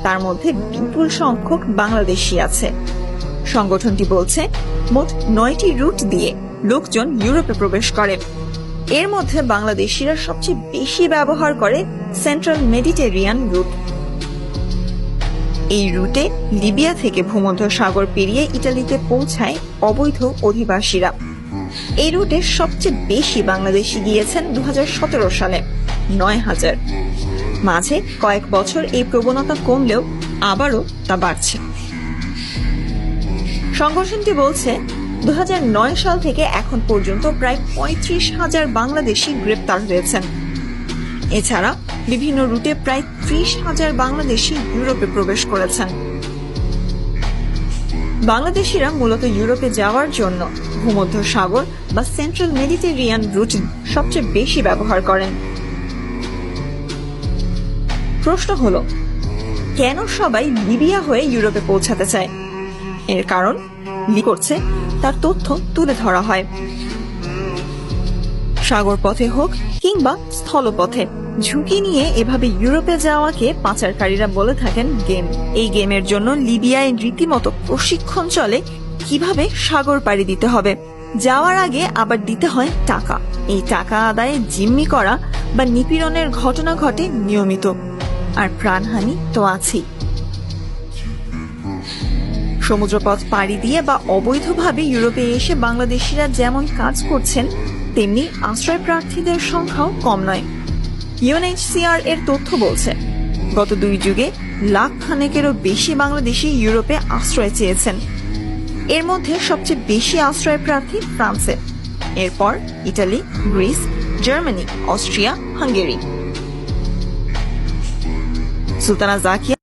তার মধ্যে বিপুল সংখ্যক বাংলাদেশি আছে। সংগঠনটি বলছে মোট 9টি রুট দিয়ে লোকজন ইউরোপে প্রবেশ করে। এর মধ্যে বাংলাদেশিরা সবচেয়ে বেশি ব্যবহার করে সেন্ট্রাল মেডিটেরিয়ান রুট। এই রুটে লিবিয়া থেকে ভূমধ্যসাগর পেরিয়ে ইটালিতে পৌঁছায় অবৈধ অধিবাসীরা। এই রুটে সবচেয়ে বেশি বাংলাদেশি গিয়েছেন 2017 সালে 9,000। মাঝে কয়েক বছর এই প্রবণতা কমলেও আবারও তা বাড়ছে। সংগঠনটি বলছে 2009 সাল থেকে এখন পর্যন্ত প্রায় 35,000 বাংলাদেশি গ্রেপ্তার হয়েছেন। এছাড়া বিভিন্ন রুটে প্রায় 30,000 বাংলাদেশি ইউরোপে প্রবেশ করেছেন। বাংলাদেশিরা মূলত ইউরোপে যাওয়ার জন্য ভূমধ্যসাগর বা সেন্ট্রাল মেডিটেরিয়ান রুট সবচেয়ে বেশি ব্যবহার করেন। প্রশ্ন হলো, কেন সবাই লিবিয়া হয়ে ইউরোপে পৌঁছাতে চায়? এর কারণ করছে তার তথ্য তুলে ধরা হয়। সাগর পথে হোক কিংবা স্থলপথে ঝুঁকি নিয়ে এভাবে ইউরোপে যাওয়াকে পাচারকারীরা বলে থাকেন গেম। এই গেমের জন্য লিবিয়ায় রীতিমতো প্রশিক্ষণ চলে কিভাবে সাগর পাড়ি দিতে হবে। যাওয়ার আগে আবার দিতে হয় টাকা। এই টাকা আদায়ে জিম্মি করা বা নিপীড়নের ঘটনা ঘটে নিয়মিত, আর প্রাণহানি তো আছেই। সমুদ্রপথ পাড়ি দিয়ে বা অবৈধভাবে ইউরোপে এসে বাংলাদেশিরা যেমন কাজ করছেন, তেমনি আশ্রয় প্রার্থীদের সংখ্যাও কম নয়। ইউএনএইচসিআর এর তথ্য বলছে গত 2 যুগে লাখ খানেকেরও বেশি বাংলাদেশি ইউরোপে আশ্রয় চেয়েছেন। এর মধ্যে সবচেয়ে বেশি আশ্রয় প্রার্থী ফ্রান্সে, এরপর Italy, Greece, Germany, Austria, Hungary. Sultana Zakia.